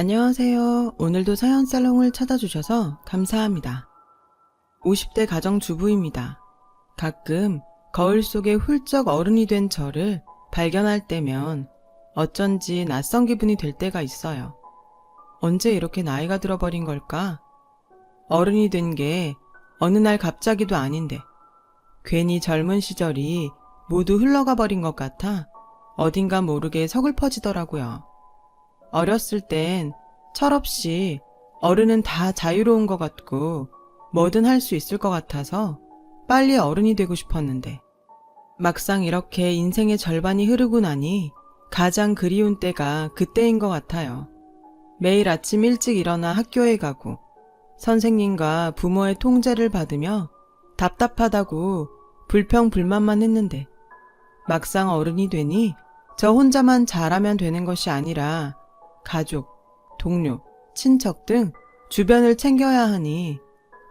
안녕하세요. 오늘도 사연살롱을 찾아주셔서 감사합니다. 50대 가정주부입니다. 가끔 거울 속에 훌쩍 어른이 된 저를 발견할 때면 어쩐지 낯선 기분이 될 때가 있어요. 언제 이렇게 나이가 들어버린 걸까? 어른이 된 게 어느 날 갑자기도 아닌데 괜히 젊은 시절이 모두 흘러가 버린 것 같아 어딘가 모르게 서글퍼지더라고요. 어렸을 땐 철없이 어른은 다 자유로운 것 같고 뭐든 할 수 있을 것 같아서 빨리 어른이 되고 싶었는데 막상 이렇게 인생의 절반이 흐르고 나니 가장 그리운 때가 그때인 것 같아요. 매일 아침 일찍 일어나 학교에 가고 선생님과 부모의 통제를 받으며 답답하다고 불평불만만 했는데 막상 어른이 되니 저 혼자만 잘하면 되는 것이 아니라 가족, 동료, 친척 등 주변을 챙겨야 하니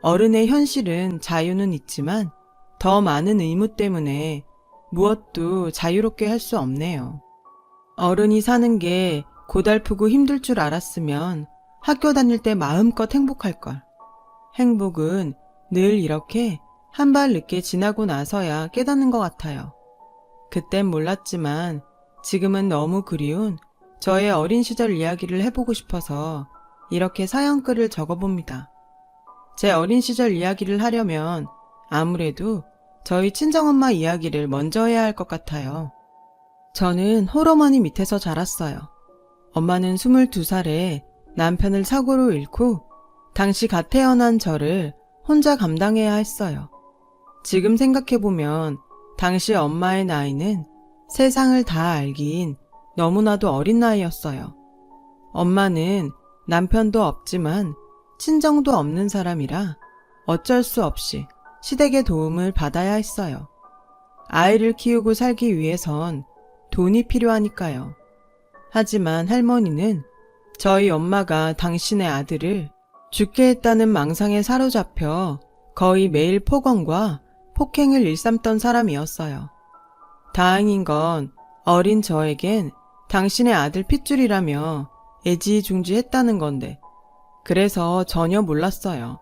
어른의 현실은 자유는 있지만 더 많은 의무 때문에 무엇도 자유롭게 할 수 없네요. 어른이 사는 게 고달프고 힘들 줄 알았으면 학교 다닐 때 마음껏 행복할걸. 행복은 늘 이렇게 한 발 늦게 지나고 나서야 깨닫는 것 같아요. 그땐 몰랐지만 지금은 너무 그리운 저의 어린 시절 이야기를 해보고 싶어서 이렇게 사연글을 적어봅니다. 제 어린 시절 이야기를 하려면 아무래도 저희 친정엄마 이야기를 먼저 해야 할 것 같아요. 저는 홀어머니 밑에서 자랐어요. 엄마는 22살에 남편을 사고로 잃고 당시 갓 태어난 저를 혼자 감당해야 했어요. 지금 생각해보면 당시 엄마의 나이는 세상을 다 알긴 너무나도 어린 나이였어요. 엄마는 남편도 없지만 친정도 없는 사람이라 어쩔 수 없이 시댁의 도움을 받아야 했어요. 아이를 키우고 살기 위해선 돈이 필요하니까요. 하지만 할머니는 저희 엄마가 당신의 아들을 죽게 했다는 망상에 사로잡혀 거의 매일 폭언과 폭행을 일삼던 사람이었어요. 다행인 건 어린 저에겐 당신의 아들 핏줄이라며 애지중지했다는 건데 그래서 전혀 몰랐어요.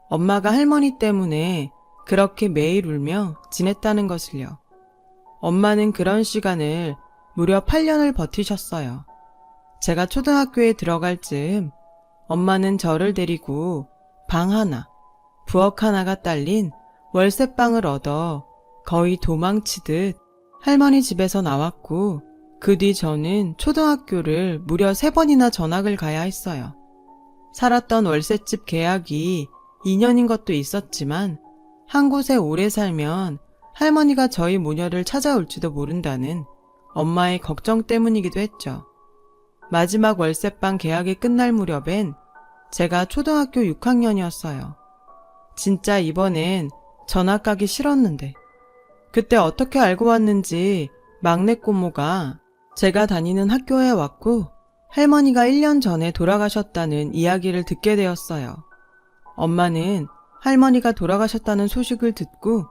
엄마가 할머니 때문에 그렇게 매일 울며 지냈다는 것을요. 엄마는 그런 시간을 무려 8년을 버티셨어요. 제가 초등학교에 들어갈 즈음 엄마는 저를 데리고 방 하나, 부엌 하나가 딸린 월세방을 얻어 거의 도망치듯 할머니 집에서 나왔고 그 뒤 저는 초등학교를 무려 3번이나 전학을 가야 했어요. 살았던 월세집 계약이 2년인 것도 있었지만 한 곳에 오래 살면 할머니가 저희 모녀를 찾아올지도 모른다는 엄마의 걱정 때문이기도 했죠. 마지막 월세방 계약이 끝날 무렵엔 제가 초등학교 6학년이었어요. 진짜 이번엔 전학 가기 싫었는데 그때 어떻게 알고 왔는지 막내 꼬모가 제가 다니는 학교에 왔고 할머니가 1년 전에 돌아가셨다는 이야기를 듣게 되었어요. 엄마는 할머니가 돌아가셨다는 소식을 듣고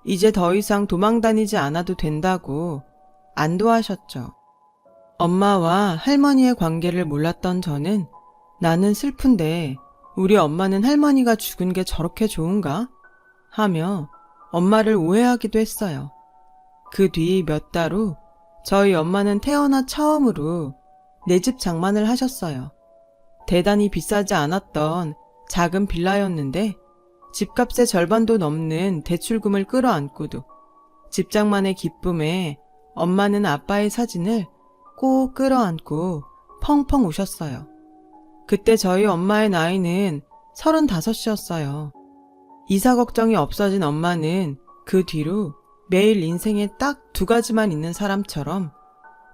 이제 더 이상 도망 다니지 않아도 된다고 안도하셨죠. 엄마와 할머니의 관계를 몰랐던 저는 나는 슬픈데 우리 엄마는 할머니가 죽은 게 저렇게 좋은가? 하며 엄마를 오해하기도 했어요. 그 뒤 몇 달 후 저희 엄마는 태어나 처음으로 내 집 장만을 하셨어요. 대단히 비싸지 않았던 작은 빌라였는데 집값의 절반도 넘는 대출금을 끌어안고도 집 장만의 기쁨에 엄마는 아빠의 사진을 꼭 끌어안고 펑펑 우셨어요. 그때 저희 엄마의 나이는 35이었어요. 이사 걱정이 없어진 엄마는 그 뒤로 매일 인생에 딱 2가지만 있는 사람처럼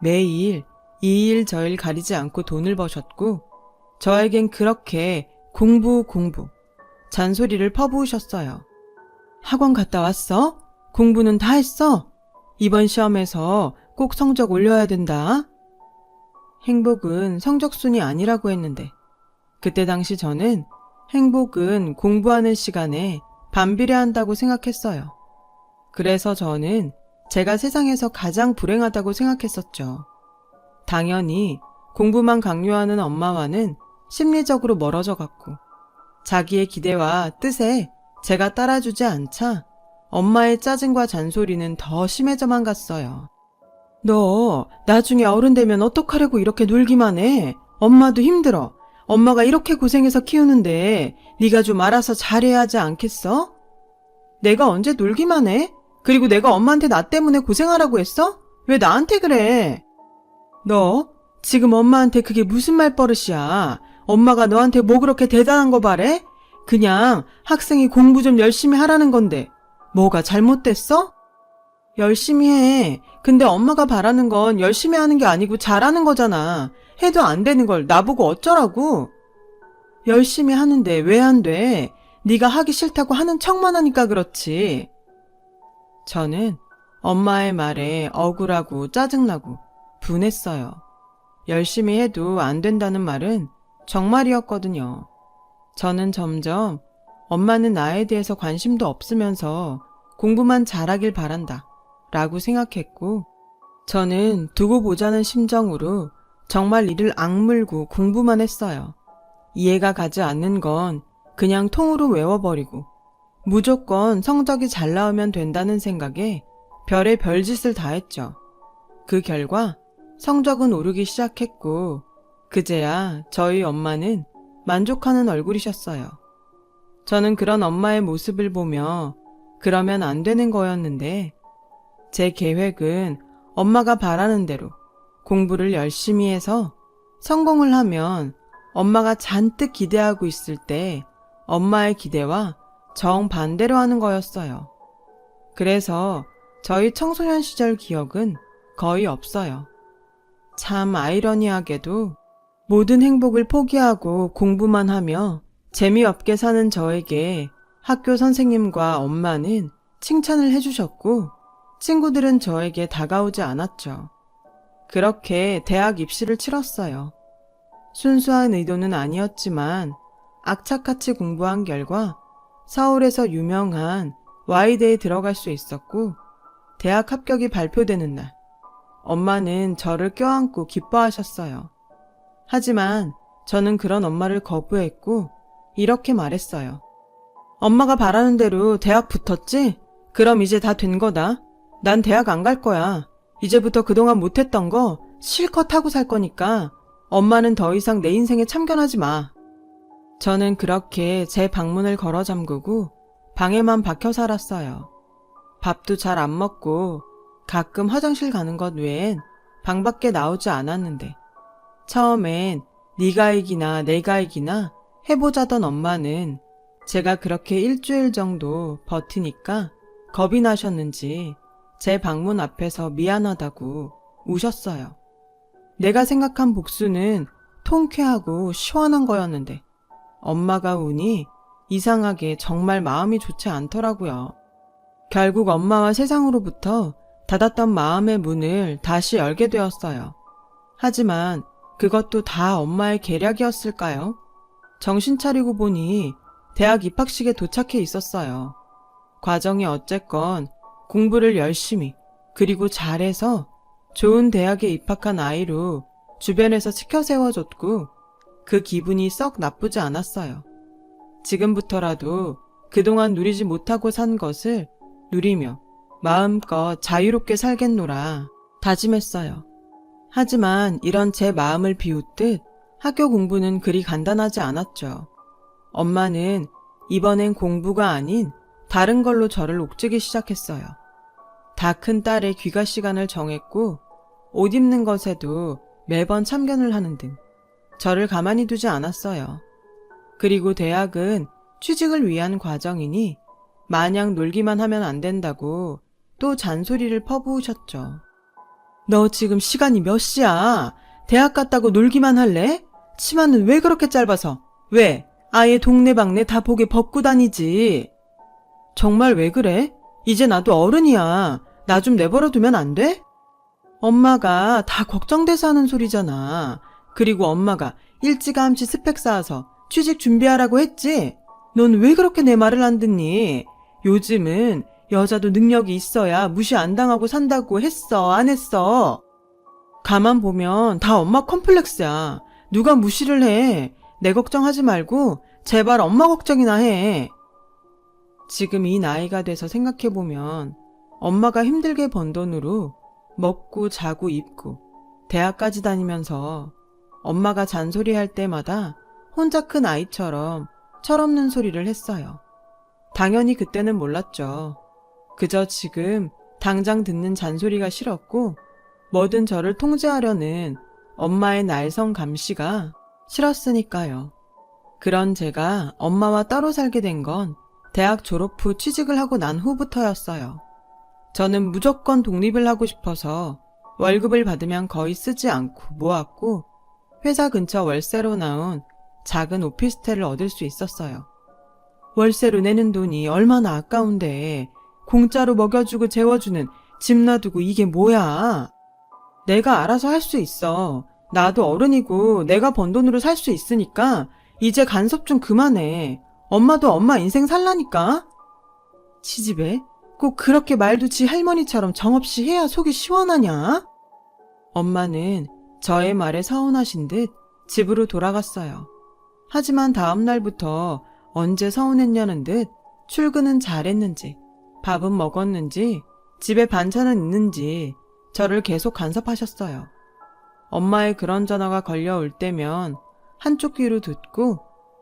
매일 이 일 저 일 가리지 않고 돈을 버셨고 저에겐 그렇게 공부 잔소리를 퍼부으셨어요. 학원 갔다 왔어? 공부는 다 했어? 이번 시험에서 꼭 성적 올려야 된다. 행복은 성적순이 아니라고 했는데 그때 당시 저는 행복은 공부하는 시간에 반비례한다고 생각했어요. 그래서 저는 제가 세상에서 가장 불행하다고 생각했었죠. 당연히 공부만 강요하는 엄마와는 심리적으로 멀어져 갔고, 자기의 기대와 뜻에 제가 따라주지 않자 엄마의 짜증과 잔소리는 더 심해져만 갔어요. 너 나중에 어른 되면 어떡하려고 이렇게 놀기만 해? 엄마도 힘들어. 엄마가 이렇게 고생해서 키우는데 네가 좀 알아서 잘해야 하지 않겠어? 내가 언제 놀기만 해? 그리고 내가 엄마한테 나 때문에 고생하라고 했어? 왜 나한테 그래? 너 지금 엄마한테 그게 무슨 말버릇이야? 엄마가 너한테 뭐 그렇게 대단한 거 바래? 그냥 학생이 공부 좀 열심히 하라는 건데 뭐가 잘못됐어? 열심히 해. 근데 엄마가 바라는 건 열심히 하는 게 아니고 잘하는 거잖아. 해도 안 되는 걸 나보고 어쩌라고? 열심히 하는데 왜 안 돼? 네가 하기 싫다고 하는 척만 하니까 그렇지. 저는 엄마의 말에 억울하고 짜증나고 분했어요. 열심히 해도 안 된다는 말은 정말이었거든요. 저는 점점 엄마는 나에 대해서 관심도 없으면서 공부만 잘하길 바란다 라고 생각했고, 저는 두고 보자는 심정으로 정말 이를 악물고 공부만 했어요. 이해가 가지 않는 건 그냥 통으로 외워버리고 무조건 성적이 잘 나오면 된다는 생각에 별의 별짓을 다 했죠. 그 결과 성적은 오르기 시작했고 그제야 저희 엄마는 만족하는 얼굴이셨어요. 저는 그런 엄마의 모습을 보며 그러면 안 되는 거였는데 제 계획은 엄마가 바라는 대로 공부를 열심히 해서 성공을 하면 엄마가 잔뜩 기대하고 있을 때 엄마의 기대와 정반대로 하는 거였어요. 그래서 저희 청소년 시절 기억은 거의 없어요. 참 아이러니하게도 모든 행복을 포기하고 공부만 하며 재미없게 사는 저에게 학교 선생님과 엄마는 칭찬을 해주셨고 친구들은 저에게 다가오지 않았죠. 그렇게 대학 입시를 치렀어요. 순수한 의도는 아니었지만 악착같이 공부한 결과 서울에서 유명한 Y대에 들어갈 수 있었고 대학 합격이 발표되는 날 엄마는 저를 껴안고 기뻐하셨어요. 하지만 저는 그런 엄마를 거부했고 이렇게 말했어요. 엄마가 바라는 대로 대학 붙었지? 그럼 이제 다 된 거다. 난 대학 안 갈 거야. 이제부터 그동안 못했던 거 실컷 하고 살 거니까 엄마는 더 이상 내 인생에 참견하지 마. 저는 그렇게 제 방문을 걸어 잠그고 방에만 박혀 살았어요. 밥도 잘 안 먹고 가끔 화장실 가는 것 외엔 방 밖에 나오지 않았는데 처음엔 네가 이기나 내가 이기나 해보자던 엄마는 제가 그렇게 일주일 정도 버티니까 겁이 나셨는지 제 방문 앞에서 미안하다고 우셨어요. 내가 생각한 복수는 통쾌하고 시원한 거였는데 엄마가 우니 이상하게 정말 마음이 좋지 않더라고요. 결국 엄마와 세상으로부터 닫았던 마음의 문을 다시 열게 되었어요. 하지만 그것도 다 엄마의 계략이었을까요? 정신 차리고 보니 대학 입학식에 도착해 있었어요. 과정이 어쨌건 공부를 열심히 그리고 잘해서 좋은 대학에 입학한 아이로 주변에서 치켜 세워줬고 그 기분이 썩 나쁘지 않았어요. 지금부터라도 그동안 누리지 못하고 산 것을 누리며 마음껏 자유롭게 살겠노라 다짐했어요. 하지만 이런 제 마음을 비웃듯 학교 공부는 그리 간단하지 않았죠. 엄마는 이번엔 공부가 아닌 다른 걸로 저를 옥죄기 시작했어요. 다 큰 딸의 귀가 시간을 정했고 옷 입는 것에도 매번 참견을 하는 등 저를 가만히 두지 않았어요. 그리고 대학은 취직을 위한 과정이니 마냥 놀기만 하면 안 된다고 또 잔소리를 퍼부으셨죠. 너 지금 시간이 몇 시야? 대학 갔다고 놀기만 할래? 치마는 왜 그렇게 짧아서? 왜? 아예 동네방네 다 보게 벗고 다니지. 정말 왜 그래? 이제 나도 어른이야. 나 좀 내버려 두면 안 돼? 엄마가 다 걱정돼서 하는 소리잖아. 그리고 엄마가 일찌감치 스펙 쌓아서 취직 준비하라고 했지? 넌 왜 그렇게 내 말을 안 듣니? 요즘은 여자도 능력이 있어야 무시 안 당하고 산다고 했어, 안 했어? 가만 보면 다 엄마 컴플렉스야. 누가 무시를 해. 내 걱정하지 말고 제발 엄마 걱정이나 해. 지금 이 나이가 돼서 생각해보면 엄마가 힘들게 번 돈으로 먹고 자고 입고 대학까지 다니면서 엄마가 잔소리할 때마다 혼자 큰 아이처럼 철없는 소리를 했어요. 당연히 그때는 몰랐죠. 그저 지금 당장 듣는 잔소리가 싫었고 뭐든 저를 통제하려는 엄마의 날성 감시가 싫었으니까요. 그런 제가 엄마와 따로 살게 된 건 대학 졸업 후 취직을 하고 난 후부터였어요. 저는 무조건 독립을 하고 싶어서 월급을 받으면 거의 쓰지 않고 모았고 회사 근처 월세로 나온 작은 오피스텔을 얻을 수 있었어요. 월세로 내는 돈이 얼마나 아까운데 공짜로 먹여주고 재워주는 집 놔두고 이게 뭐야. 내가 알아서 할 수 있어. 나도 어른이고 내가 번 돈으로 살 수 있으니까 이제 간섭 좀 그만해. 엄마도 엄마 인생 살라니까. 시집에 꼭 그렇게 말도 지 할머니처럼 정없이 해야 속이 시원하냐? 엄마는 저의 말에 서운하신 듯 집으로 돌아갔어요. 하지만 다음 날부터 언제 서운했냐는 듯 출근은 잘했는지, 밥은 먹었는지, 집에 반찬은 있는지 저를 계속 간섭하셨어요. 엄마의 그런 전화가 걸려올 때면 한쪽 귀로 듣고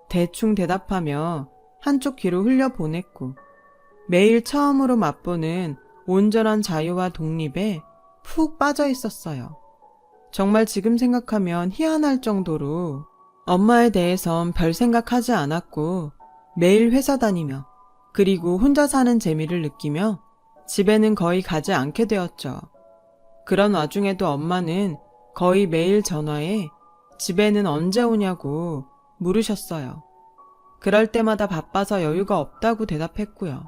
대충 대답하며 한쪽 귀로 흘려보냈고 매일 처음으로 맛보는 온전한 자유와 독립에 푹 빠져 있었어요. 정말 지금 생각하면 희한할 정도로 엄마에 대해선 별 생각하지 않았고 매일 회사 다니며 그리고 혼자 사는 재미를 느끼며 집에는 거의 가지 않게 되었죠. 그런 와중에도 엄마는 거의 매일 전화에 집에는 언제 오냐고 물으셨어요. 그럴 때마다 바빠서 여유가 없다고 대답했고요.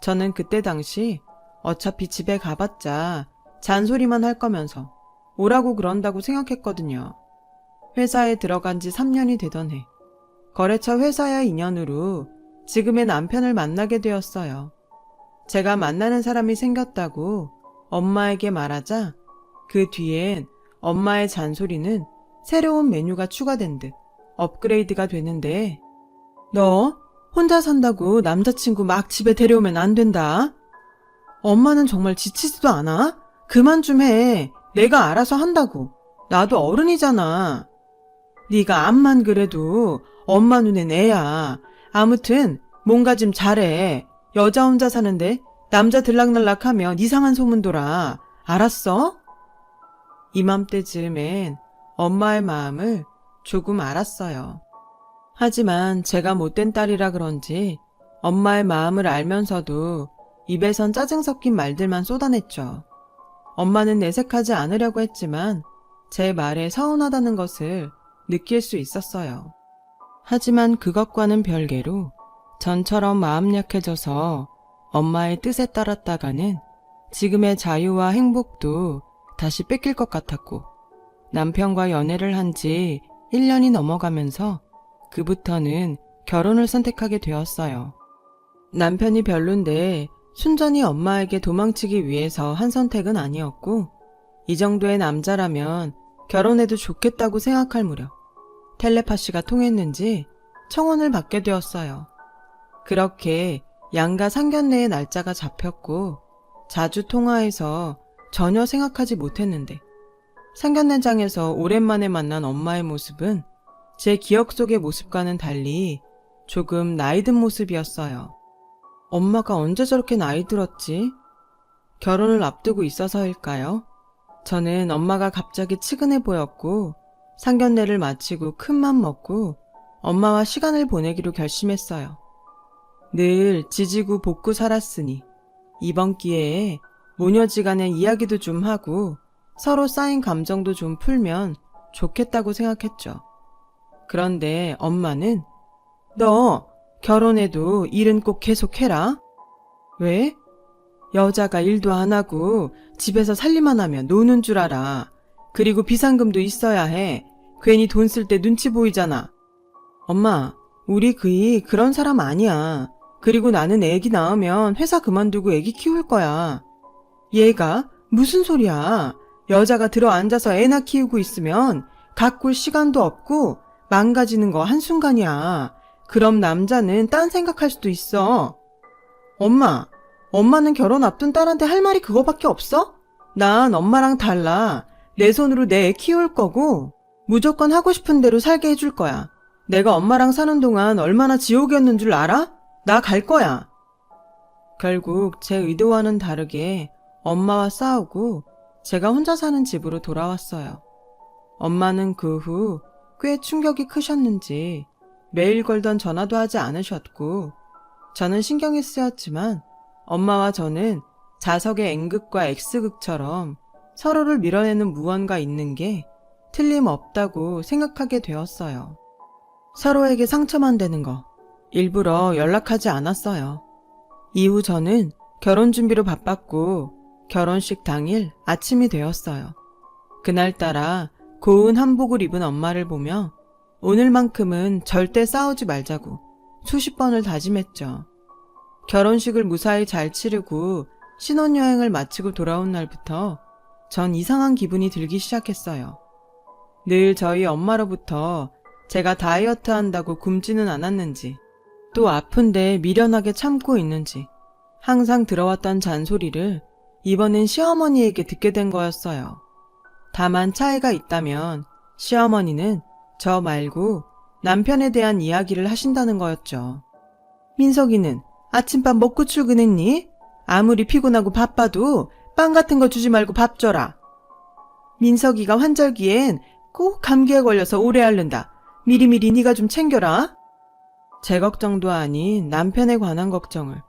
저는 그때 당시 어차피 집에 가봤자 잔소리만 할 거면서 오라고 그런다고 생각했거든요. 회사에 들어간 지 3년이 되던 해, 거래처 회사의 인연으로 지금의 남편을 만나게 되었어요. 제가 만나는 사람이 생겼다고 엄마에게 말하자 그 뒤엔 엄마의 잔소리는 새로운 메뉴가 추가된 듯 업그레이드가 되는데 너 혼자 산다고 남자친구 막 집에 데려오면 안 된다. 엄마는 정말 지치지도 않아? 그만 좀 해. 내가 알아서 한다고. 나도 어른이잖아. 네가 암만 그래도 엄마 눈엔 애야. 아무튼 뭔가 좀 잘해. 여자 혼자 사는데 남자 들락날락하면 이상한 소문 돌아. 알았어? 이맘때쯤엔 엄마의 마음을 조금 알았어요. 하지만 제가 못된 딸이라 그런지 엄마의 마음을 알면서도 입에선 짜증 섞인 말들만 쏟아냈죠. 엄마는 내색하지 않으려고 했지만 제 말에 서운하다는 것을 느낄 수 있었어요. 하지만 그것과는 별개로 전처럼 마음 약해져서 엄마의 뜻에 따랐다가는 지금의 자유와 행복도 다시 뺏길 것 같았고 남편과 연애를 한 지 1년이 넘어가면서 그부터는 결혼을 선택하게 되었어요. 남편이 별론데 순전히 엄마에게 도망치기 위해서 한 선택은 아니었고 이 정도의 남자라면 결혼해도 좋겠다고 생각할 무렵 텔레파시가 통했는지 청혼을 받게 되었어요. 그렇게 양가 상견례의 날짜가 잡혔고 자주 통화해서 전혀 생각하지 못했는데 상견례장에서 오랜만에 만난 엄마의 모습은 제 기억 속의 모습과는 달리 조금 나이 든 모습이었어요. 엄마가 언제 저렇게 나이 들었지? 결혼을 앞두고 있어서일까요? 저는 엄마가 갑자기 치근해 보였고 상견례를 마치고 큰맘 먹고 엄마와 시간을 보내기로 결심했어요. 늘 지지고 볶고 살았으니 이번 기회에 모녀지간의 이야기도 좀 하고 서로 쌓인 감정도 좀 풀면 좋겠다고 생각했죠. 그런데 엄마는 너 결혼해도 일은 꼭 계속해라. 왜? 여자가 일도 안 하고 집에서 살림만 하면 노는 줄 알아. 그리고 비상금도 있어야 해. 괜히 돈 쓸 때 눈치 보이잖아. 엄마, 우리 그이 그런 사람 아니야. 그리고 나는 애기 낳으면 회사 그만두고 애기 키울 거야. 얘가 무슨 소리야. 여자가 들어앉아서 애나 키우고 있으면 가꿀 시간도 없고 망가지는 거 한순간이야. 그럼 남자는 딴 생각할 수도 있어. 엄마는 결혼 앞둔 딸한테 할 말이 그거밖에 없어? 난 엄마랑 달라. 내 손으로 내 애 키울 거고 무조건 하고 싶은 대로 살게 해줄 거야. 내가 엄마랑 사는 동안 얼마나 지옥이었는 줄 알아? 나 갈 거야. 결국 제 의도와는 다르게 엄마와 싸우고 제가 혼자 사는 집으로 돌아왔어요. 엄마는 그 후 꽤 충격이 크셨는지 매일 걸던 전화도 하지 않으셨고 저는 신경이 쓰였지만 엄마와 저는 자석의 N극과 X극처럼 서로를 밀어내는 무언가 있는 게 틀림없다고 생각하게 되었어요. 서로에게 상처만 되는 거 일부러 연락하지 않았어요. 이후 저는 결혼 준비로 바빴고 결혼식 당일 아침이 되었어요. 그날따라 고운 한복을 입은 엄마를 보며 오늘만큼은 절대 싸우지 말자고 수십 번을 다짐했죠. 결혼식을 무사히 잘 치르고 신혼여행을 마치고 돌아온 날부터 전 이상한 기분이 들기 시작했어요. 늘 저희 엄마로부터 제가 다이어트 한다고 굶지는 않았는지 또 아픈데 미련하게 참고 있는지 항상 들어왔던 잔소리를 이번엔 시어머니에게 듣게 된 거였어요. 다만 차이가 있다면 시어머니는 저 말고 남편에 대한 이야기를 하신다는 거였죠. 민석이는 아침밥 먹고 출근했니? 아무리 피곤하고 바빠도 빵 같은 거 주지 말고 밥 줘라. 민석이가 환절기엔 꼭 감기에 걸려서 오래 앓는다. 미리미리 네가 좀 챙겨라. 제 걱정도 아닌 남편에 관한 걱정을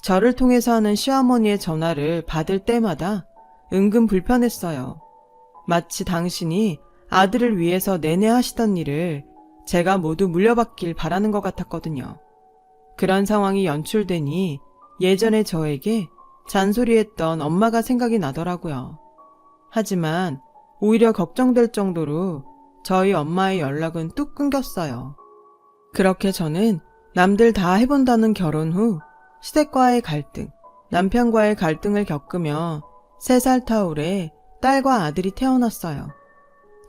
저를 통해서 하는 시어머니의 전화를 받을 때마다 은근 불편했어요. 마치 당신이 아들을 위해서 내내 하시던 일을 제가 모두 물려받길 바라는 것 같았거든요. 그런 상황이 연출되니 예전에 저에게 잔소리했던 엄마가 생각이 나더라고요. 하지만 오히려 걱정될 정도로 저희 엄마의 연락은 뚝 끊겼어요. 그렇게 저는 남들 다 해본다는 결혼 후 시댁과의 갈등, 남편과의 갈등을 겪으며 3살 터울에 딸과 아들이 태어났어요.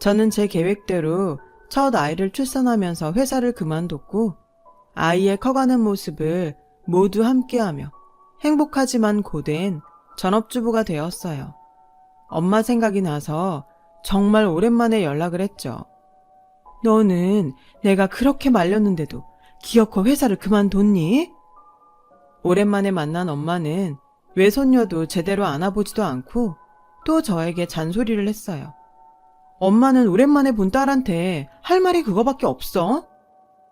저는 제 계획대로 첫 아이를 출산하면서 회사를 그만뒀고 아이의 커가는 모습을 모두 함께하며 행복하지만 고된 전업주부가 되었어요. 엄마 생각이 나서 정말 오랜만에 연락을 했죠. 너는 내가 그렇게 말렸는데도 기어코 회사를 그만뒀니? 오랜만에 만난 엄마는 외손녀도 제대로 안아보지도 않고 또 저에게 잔소리를 했어요. 엄마는 오랜만에 본 딸한테 할 말이 그거밖에 없어?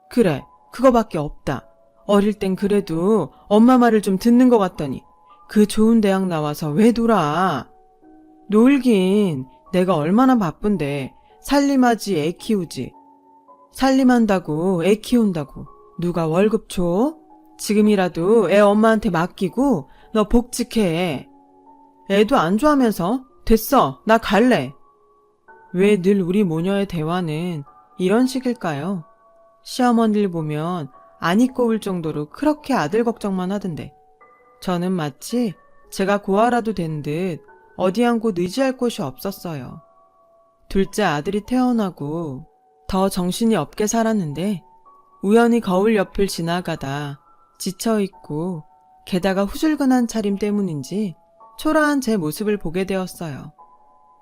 그래, 그거밖에 없다. 어릴 땐 그래도 엄마 말을 좀 듣는 것 같더니 그 좋은 대학 나와서 왜 놀아? 놀긴 내가 얼마나 바쁜데 살림하지 애 키우지. 살림한다고 애 키운다고 누가 월급 줘? 지금이라도 애 엄마한테 맡기고 너 복직해. 애도 안 좋아하면서 됐어, 나 갈래. 왜 늘 우리 모녀의 대화는 이런 식일까요? 시어머니를 보면 안 입고 울 정도로 그렇게 아들 걱정만 하던데 저는 마치 제가 고아라도 된 듯 어디 한 곳 의지할 곳이 없었어요. 둘째 아들이 태어나고 더 정신이 없게 살았는데 우연히 거울 옆을 지나가다 지쳐있고 게다가 후줄근한 차림 때문인지 초라한 제 모습을 보게 되었어요.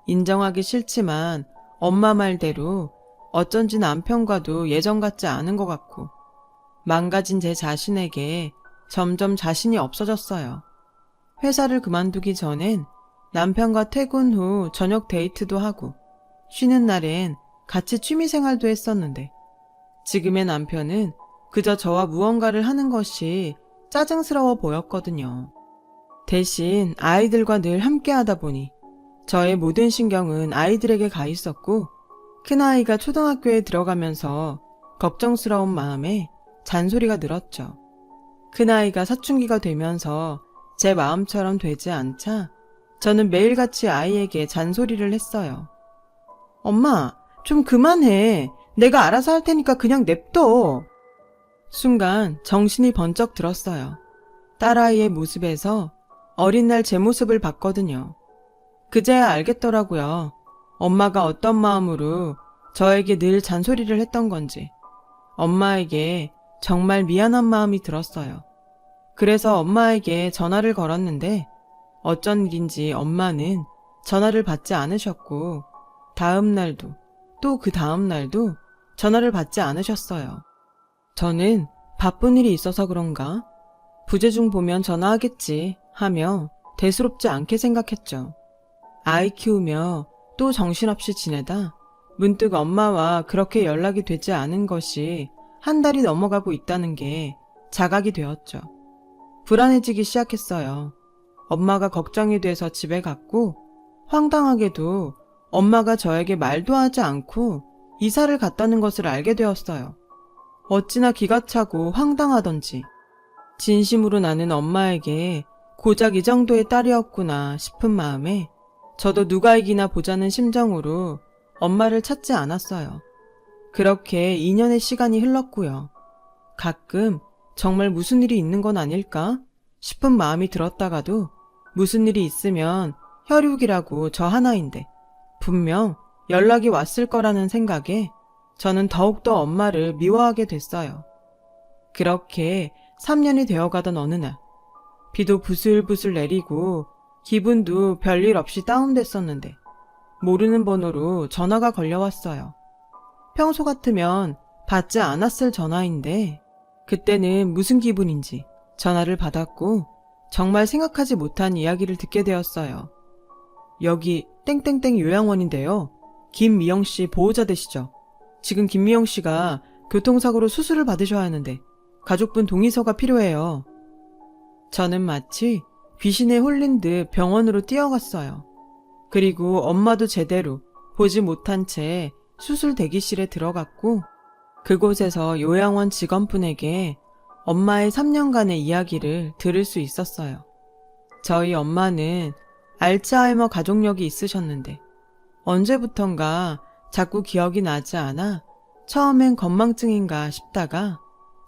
인정하기 싫지만 엄마 말대로 어쩐지 남편과도 예전 같지 않은 것 같고 망가진 제 자신에게 점점 자신이 없어졌어요. 회사를 그만두기 전엔 남편과 퇴근 후 저녁 데이트도 하고 쉬는 날엔 같이 취미생활도 했었는데 지금의 남편은 그저 저와 무언가를 하는 것이 짜증스러워 보였거든요. 대신 아이들과 늘 함께하다 보니 저의 모든 신경은 아이들에게 가 있었고 큰아이가 초등학교에 들어가면서 걱정스러운 마음에 잔소리가 늘었죠. 큰아이가 사춘기가 되면서 제 마음처럼 되지 않자 저는 매일같이 아이에게 잔소리를 했어요. 엄마, 좀 그만해. 내가 알아서 할 테니까 그냥 냅둬. 순간 정신이 번쩍 들었어요. 딸아이의 모습에서 어린 날 제 모습을 봤거든요. 그제야 알겠더라고요. 엄마가 어떤 마음으로 저에게 늘 잔소리를 했던 건지. 엄마에게 정말 미안한 마음이 들었어요. 그래서 엄마에게 전화를 걸었는데 어쩐 일인지 엄마는 전화를 받지 않으셨고 다음 날도 또 그 다음 날도 전화를 받지 않으셨어요. 저는 바쁜 일이 있어서 그런가? 부재중 보면 전화하겠지 하며 대수롭지 않게 생각했죠. 아이 키우며 또 정신없이 지내다 문득 엄마와 그렇게 연락이 되지 않은 것이 한 달이 넘어가고 있다는 게 자각이 되었죠. 불안해지기 시작했어요. 엄마가 걱정이 돼서 집에 갔고 황당하게도 엄마가 저에게 말도 하지 않고 이사를 갔다는 것을 알게 되었어요. 어찌나 기가 차고 황당하던지. 진심으로 나는 엄마에게 고작 이 정도의 딸이었구나 싶은 마음에 저도 누가 이기나 보자는 심정으로 엄마를 찾지 않았어요. 그렇게 2년의 시간이 흘렀고요. 가끔 정말 무슨 일이 있는 건 아닐까 싶은 마음이 들었다가도 무슨 일이 있으면 혈육이라고 저 하나인데 분명 연락이 왔을 거라는 생각에 저는 더욱더 엄마를 미워하게 됐어요. 그렇게 3년이 되어가던 어느 날 비도 부슬부슬 내리고 기분도 별일 없이 다운됐었는데 모르는 번호로 전화가 걸려왔어요. 평소 같으면 받지 않았을 전화인데 그때는 무슨 기분인지 전화를 받았고 정말 생각하지 못한 이야기를 듣게 되었어요. 여기 땡땡땡 요양원인데요. 김미영 씨 보호자 되시죠? 지금 김미영 씨가 교통사고로 수술을 받으셔야 하는데 가족분 동의서가 필요해요. 저는 마치 귀신에 홀린 듯 병원으로 뛰어갔어요. 그리고 엄마도 제대로 보지 못한 채 수술 대기실에 들어갔고 그곳에서 요양원 직원분에게 엄마의 3년간의 이야기를 들을 수 있었어요. 저희 엄마는 알츠하이머 가족력이 있으셨는데 언제부턴가 자꾸 기억이 나지 않아 처음엔 건망증인가 싶다가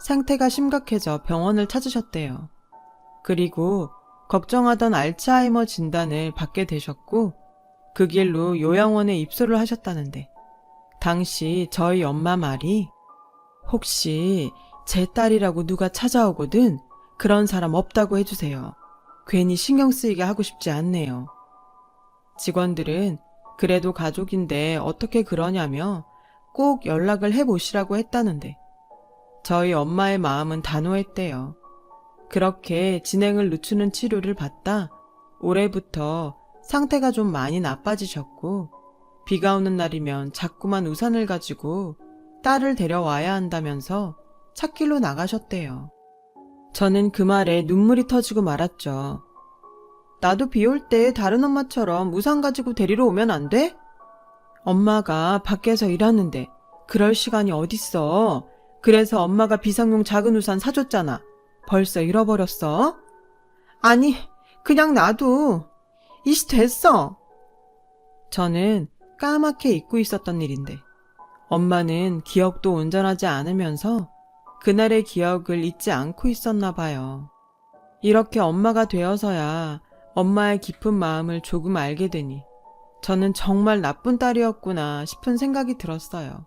상태가 심각해져 병원을 찾으셨대요. 그리고 걱정하던 알츠하이머 진단을 받게 되셨고 그 길로 요양원에 입소를 하셨다는데 당시 저희 엄마 말이 혹시 제 딸이라고 누가 찾아오거든 그런 사람 없다고 해주세요. 괜히 신경 쓰이게 하고 싶지 않네요. 직원들은 그래도 가족인데 어떻게 그러냐며 꼭 연락을 해보시라고 했다는데 저희 엄마의 마음은 단호했대요. 그렇게 진행을 늦추는 치료를 받다 올해부터 상태가 좀 많이 나빠지셨고 비가 오는 날이면 자꾸만 우산을 가지고 딸을 데려와야 한다면서 찾길로 나가셨대요. 저는 그 말에 눈물이 터지고 말았죠. 나도 비 올 때 다른 엄마처럼 우산 가지고 데리러 오면 안 돼? 엄마가 밖에서 일하는데 그럴 시간이 어딨어. 그래서 엄마가 비상용 작은 우산 사줬잖아. 벌써 잃어버렸어? 아니, 그냥 놔둬. 이씨 됐어. 저는 까맣게 잊고 있었던 일인데 엄마는 기억도 온전하지 않으면서 그날의 기억을 잊지 않고 있었나 봐요. 이렇게 엄마가 되어서야 엄마의 깊은 마음을 조금 알게 되니 저는 정말 나쁜 딸이었구나 싶은 생각이 들었어요.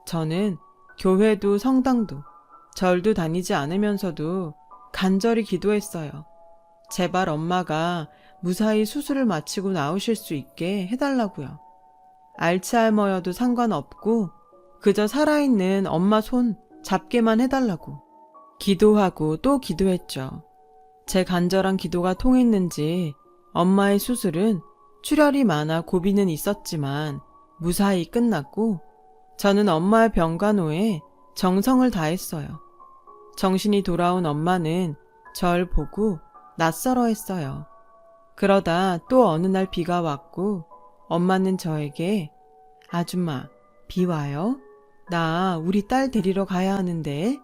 저는 교회도 성당도 절도 다니지 않으면서도 간절히 기도했어요. 제발 엄마가 무사히 수술을 마치고 나오실 수 있게 해달라고요. 알츠하이머여도 상관없고 그저 살아있는 엄마 손 잡게만 해달라고. 기도하고 또 기도했죠. 제 간절한 기도가 통했는지 엄마의 수술은 출혈이 많아 고비는 있었지만 무사히 끝났고 저는 엄마의 병간호에 정성을 다했어요. 정신이 돌아온 엄마는 절 보고 낯설어했어요. 그러다 또 어느 날 비가 왔고 엄마는 저에게 아줌마 비 와요? 나 우리 딸 데리러 가야 하는데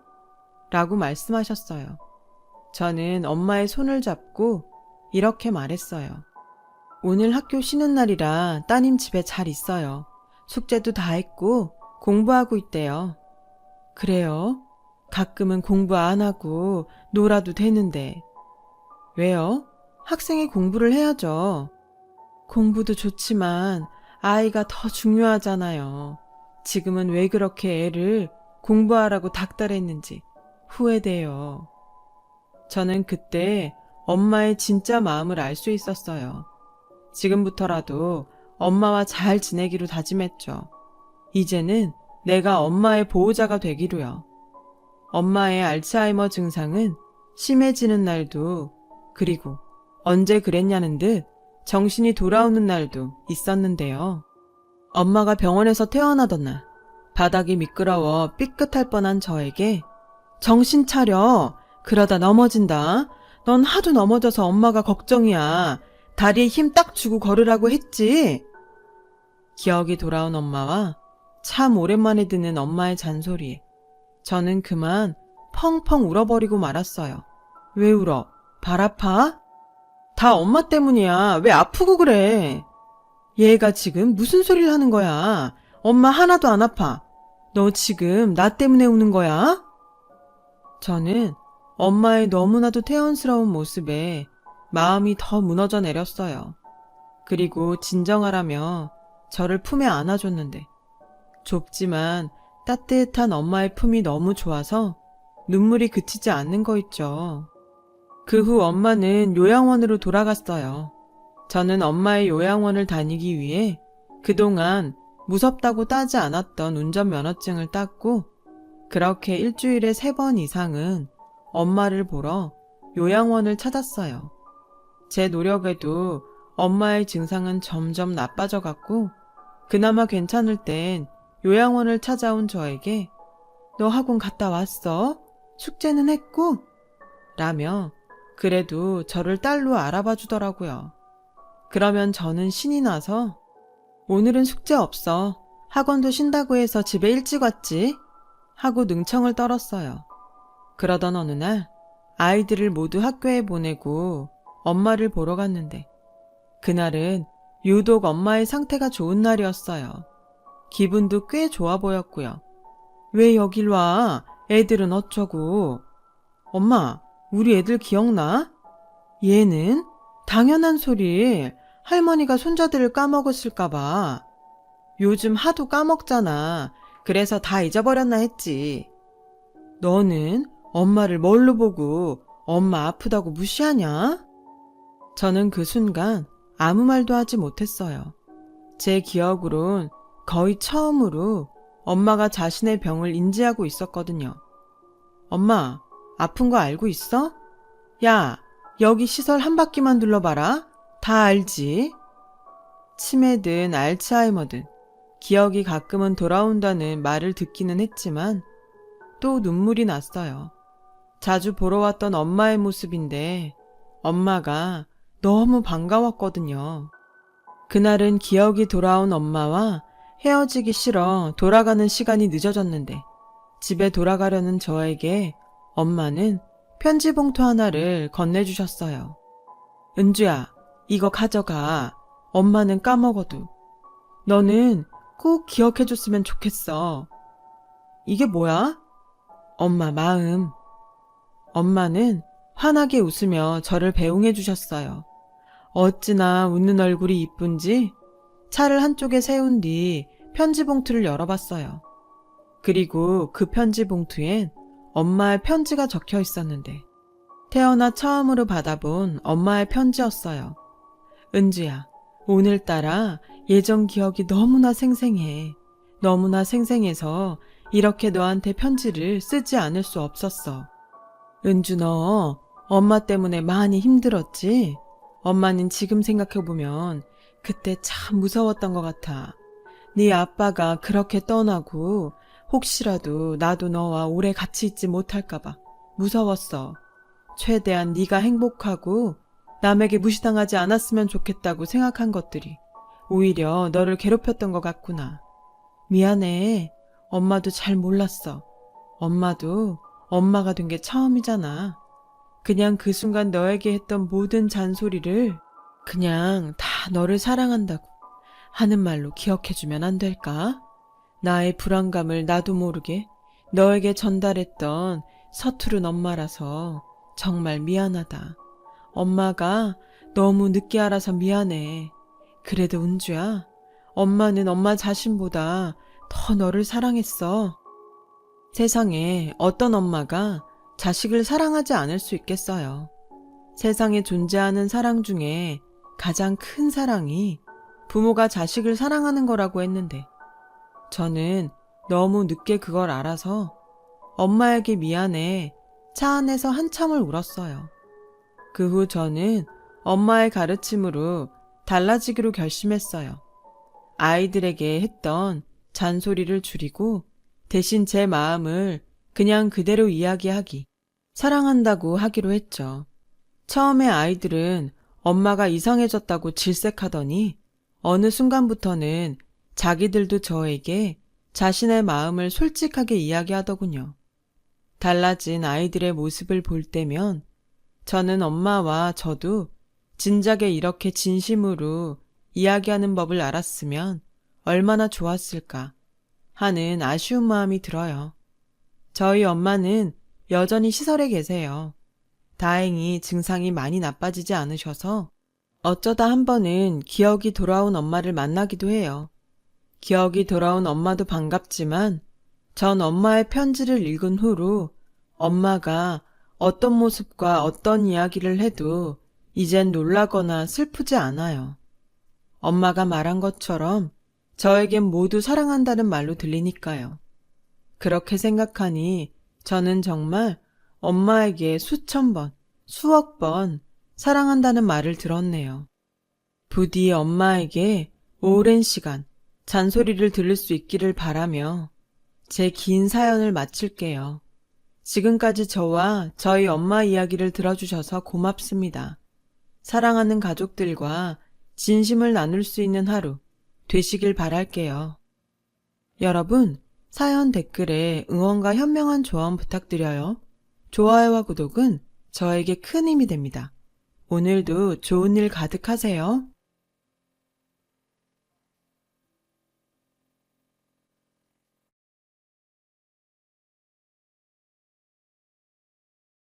라고 말씀하셨어요. 저는 엄마의 손을 잡고 이렇게 말했어요. 오늘 학교 쉬는 날이라 따님 집에 잘 있어요. 숙제도 다 했고 공부하고 있대요. 그래요? 가끔은 공부 안 하고 놀아도 되는데. 왜요? 학생이 공부를 해야죠. 공부도 좋지만 아이가 더 중요하잖아요. 지금은 왜 그렇게 애를 공부하라고 닥달했는지 후회돼요. 저는 그때 엄마의 진짜 마음을 알 수 있었어요. 지금부터라도 엄마와 잘 지내기로 다짐했죠. 이제는 내가 엄마의 보호자가 되기로요. 엄마의 알츠하이머 증상은 심해지는 날도, 그리고 언제 그랬냐는 듯 정신이 돌아오는 날도 있었는데요. 엄마가 병원에서 퇴원하던 날, 바닥이 미끄러워 삐끗할 뻔한 저에게 정신 차려. 그러다 넘어진다. 넌 하도 넘어져서 엄마가 걱정이야. 다리에 힘 딱 주고 걸으라고 했지. 기억이 돌아온 엄마와 참 오랜만에 듣는 엄마의 잔소리에 저는 그만 펑펑 울어버리고 말았어요. 왜 울어? 발 아파? 다 엄마 때문이야. 왜 아프고 그래? 얘가 지금 무슨 소리를 하는 거야? 엄마 하나도 안 아파. 너 지금 나 때문에 우는 거야? 저는 엄마의 너무나도 태연스러운 모습에 마음이 더 무너져 내렸어요. 그리고 진정하라며 저를 품에 안아줬는데 좁지만 따뜻한 엄마의 품이 너무 좋아서 눈물이 그치지 않는 거 있죠. 그 후 엄마는 요양원으로 돌아갔어요. 저는 엄마의 요양원을 다니기 위해 그동안 무섭다고 따지 않았던 운전면허증을 땄고 그렇게 일주일에 3번 이상은 엄마를 보러 요양원을 찾았어요. 제 노력에도 엄마의 증상은 점점 나빠져 갔고 그나마 괜찮을 땐 요양원을 찾아온 저에게 너 학원 갔다 왔어? 숙제는 했고? 라며 그래도 저를 딸로 알아봐 주더라고요. 그러면 저는 신이 나서 오늘은 숙제 없어. 학원도 쉰다고 해서 집에 일찍 왔지? 하고 능청을 떨었어요. 그러던 어느 날 아이들을 모두 학교에 보내고 엄마를 보러 갔는데 그날은 유독 엄마의 상태가 좋은 날이었어요. 기분도 꽤 좋아 보였고요. 왜 여길 와? 애들은 어쩌고? 엄마, 우리 애들 기억나? 얘는? 당연한 소리. 할머니가 손자들을 까먹었을까봐. 요즘 하도 까먹잖아. 그래서 다 잊어버렸나 했지. 너는 엄마를 뭘로 보고 엄마 아프다고 무시하냐? 저는 그 순간 아무 말도 하지 못했어요. 제 기억으론 거의 처음으로 엄마가 자신의 병을 인지하고 있었거든요. 엄마, 아픈 거 알고 있어? 야, 여기 시설 한 바퀴만 둘러봐라. 다 알지? 치매든 알츠하이머든 기억이 가끔은 돌아온다는 말을 듣기는 했지만 또 눈물이 났어요. 자주 보러 왔던 엄마의 모습인데 엄마가 너무 반가웠거든요. 그날은 기억이 돌아온 엄마와 헤어지기 싫어 돌아가는 시간이 늦어졌는데 집에 돌아가려는 저에게 엄마는 편지 봉투 하나를 건네주셨어요. 은주야, 이거 가져가. 엄마는 까먹어도. 너는 꼭 기억해줬으면 좋겠어. 이게 뭐야? 엄마 마음. 엄마는 환하게 웃으며 저를 배웅해 주셨어요. 어찌나 웃는 얼굴이 이쁜지 차를 한쪽에 세운 뒤 편지 봉투를 열어봤어요. 그리고 그 편지 봉투엔 엄마의 편지가 적혀 있었는데 태어나 처음으로 받아본 엄마의 편지였어요. 은주야, 오늘따라 예전 기억이 너무나 생생해. 너무나 생생해서 이렇게 너한테 편지를 쓰지 않을 수 없었어. 은주 너 엄마 때문에 많이 힘들었지? 엄마는 지금 생각해보면 그때 참 무서웠던 것 같아. 네 아빠가 그렇게 떠나고 혹시라도 나도 너와 오래 같이 있지 못할까봐 무서웠어. 최대한 네가 행복하고 남에게 무시당하지 않았으면 좋겠다고 생각한 것들이 오히려 너를 괴롭혔던 것 같구나. 미안해. 엄마도 잘 몰랐어. 엄마도 엄마가 된 게 처음이잖아. 그냥 그 순간 너에게 했던 모든 잔소리를 그냥 다 너를 사랑한다고 하는 말로 기억해주면 안 될까? 나의 불안감을 나도 모르게 너에게 전달했던 서투른 엄마라서 정말 미안하다. 엄마가 너무 늦게 알아서 미안해. 그래도 은주야, 엄마는 엄마 자신보다 더 너를 사랑했어. 세상에 어떤 엄마가 자식을 사랑하지 않을 수 있겠어요. 세상에 존재하는 사랑 중에 가장 큰 사랑이 부모가 자식을 사랑하는 거라고 했는데, 저는 너무 늦게 그걸 알아서 엄마에게 미안해 차 안에서 한참을 울었어요. 그 후 저는 엄마의 가르침으로 달라지기로 결심했어요. 아이들에게 했던 잔소리를 줄이고 대신 제 마음을 그냥 그대로 이야기하기, 사랑한다고 하기로 했죠. 처음에 아이들은 엄마가 이상해졌다고 질색하더니 어느 순간부터는 자기들도 저에게 자신의 마음을 솔직하게 이야기하더군요. 달라진 아이들의 모습을 볼 때면 저는 엄마와 저도 진작에 이렇게 진심으로 이야기하는 법을 알았으면 얼마나 좋았을까 하는 아쉬운 마음이 들어요. 저희 엄마는 여전히 시설에 계세요. 다행히 증상이 많이 나빠지지 않으셔서 어쩌다 한 번은 기억이 돌아온 엄마를 만나기도 해요. 기억이 돌아온 엄마도 반갑지만 전 엄마의 편지를 읽은 후로 엄마가 어떤 모습과 어떤 이야기를 해도 이젠 놀라거나 슬프지 않아요. 엄마가 말한 것처럼 저에겐 모두 사랑한다는 말로 들리니까요. 그렇게 생각하니 저는 정말 엄마에게 수천 번, 수억 번 사랑한다는 말을 들었네요. 부디 엄마에게 오랜 시간 잔소리를 들을 수 있기를 바라며 제 긴 사연을 마칠게요. 지금까지 저와 저희 엄마 이야기를 들어주셔서 고맙습니다. 사랑하는 가족들과 진심을 나눌 수 있는 하루 되시길 바랄게요. 여러분, 사연 댓글에 응원과 현명한 조언 부탁드려요. 좋아요와 구독은 저에게 큰 힘이 됩니다. 오늘도 좋은 일 가득하세요.